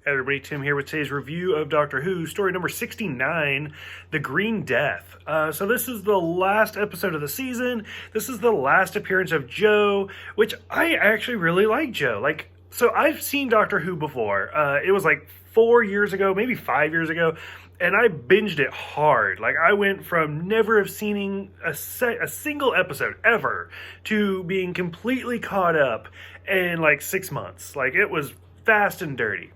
Everybody, Tim here with today's review of Doctor Who, story number 69, The Green Death. So this is the last episode of the season. This is the last appearance of Jo, which I actually really like Jo. So I've seen Doctor Who before. It was like 4 years ago, maybe 5 years ago, and I binged it hard. I went from never have seen a single episode ever to being completely caught up in 6 months. It was fast and dirty.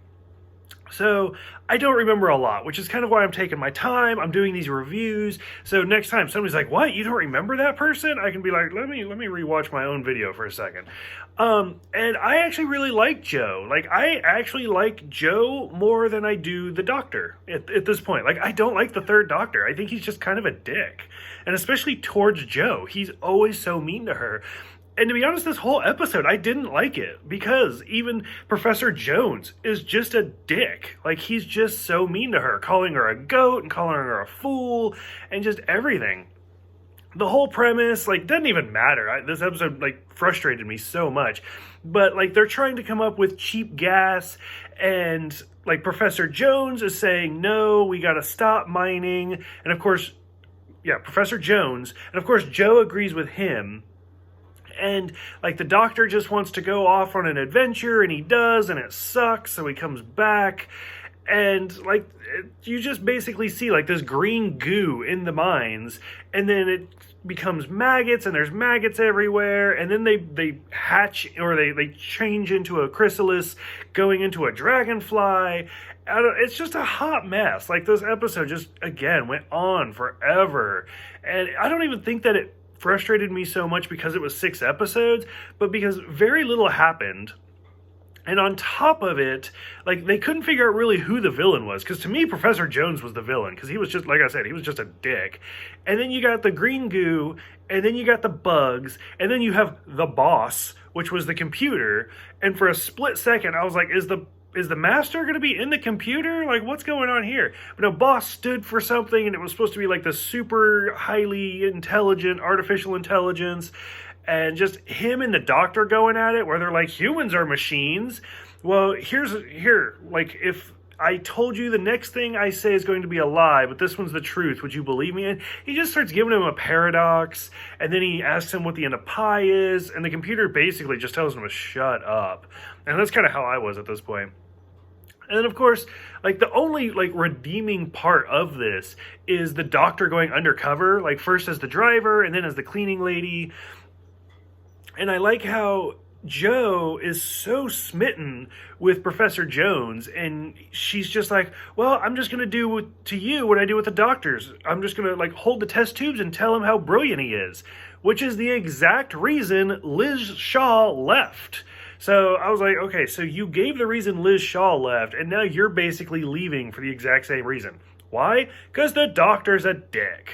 So I don't remember a lot, which is kind of why I'm taking my time. I'm doing these reviews. So next time somebody's like, "What? You don't remember that person?" I can be like, let me rewatch my own video for a second. And I actually really like Jo. I actually like Jo more than I do the Doctor at this point. I don't like the third Doctor. I think he's just kind of a dick. And especially towards Jo. He's always so mean to her. And to be honest, this whole episode, I didn't like it because even Professor Jones is just a dick. He's just so mean to her, calling her a goat and calling her a fool and just everything. The whole premise, doesn't even matter. This episode, frustrated me so much. But, they're trying to come up with cheap gas and, Professor Jones is saying, no, we gotta stop mining. And, of course, Professor Jones. And, of course, Jo agrees with him. And, the Doctor just wants to go off on an adventure, and he does, and it sucks, so he comes back. And, you just basically see, this green goo in the mines, and then it becomes maggots, and there's maggots everywhere, and then they hatch, or they change into a chrysalis, going into a dragonfly. It's just a hot mess. This episode just, again, went on forever. And I don't even think that it frustrated me so much because it was 6 episodes, but because very little happened. And on top of it, they couldn't figure out really who the villain was. Because to me, Professor Jones was the villain. Because he was just, like I said, he was just a dick. And then you got the green goo. And then you got the bugs. And then you have the boss, which was the computer. And for a split second, I was like, is the master going to be in the computer? What's going on here? But no, boss stood for something, and it was supposed to be the super highly intelligent artificial intelligence. And just him and the Doctor going at it, where they're like, humans are machines. Well, if I told you the next thing I say is going to be a lie, but this one's the truth, would you believe me? And he just starts giving him a paradox, and then he asks him what the end of pi is, and the computer basically just tells him to shut up. And that's kind of how I was at this point. And then, of course, the only, redeeming part of this is the Doctor going undercover, first as the driver, and then as the cleaning lady. And I like how Jo is so smitten with Professor Jones, and she's just like, well, I'm just going to do to you what I do with the doctors. I'm just going to, hold the test tubes and tell him how brilliant he is, which is the exact reason Liz Shaw left. So I was like, okay, so you gave the reason Liz Shaw left, and now you're basically leaving for the exact same reason. Why? Because the Doctor's a dick.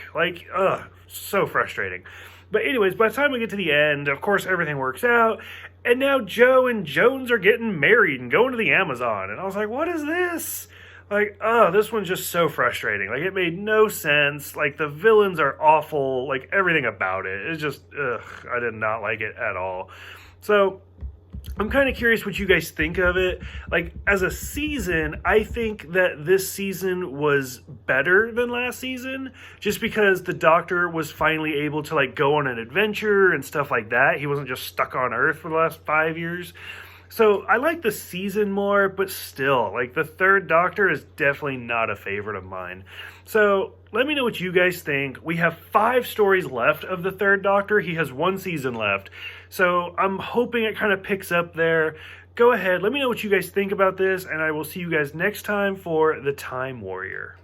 So frustrating. But anyways, by the time we get to the end, of course, everything works out. And now Jo and Jones are getting married and going to the Amazon. And I was like, what is this? This one's just so frustrating. It made no sense. The villains are awful. Everything about it. It's just, I did not like it at all. So I'm kind of curious what you guys think of it. As a season, I think that this season was better than last season, just because the Doctor was finally able to, go on an adventure and stuff like that. He wasn't just stuck on Earth for the last 5 years. So I like the season more, but still, the third Doctor is definitely not a favorite of mine. So let me know what you guys think. We have 5 stories left of the third Doctor. He has 1 season left. So I'm hoping it kind of picks up there. Go ahead, let me know what you guys think about this, and I will see you guys next time for The Time Warrior.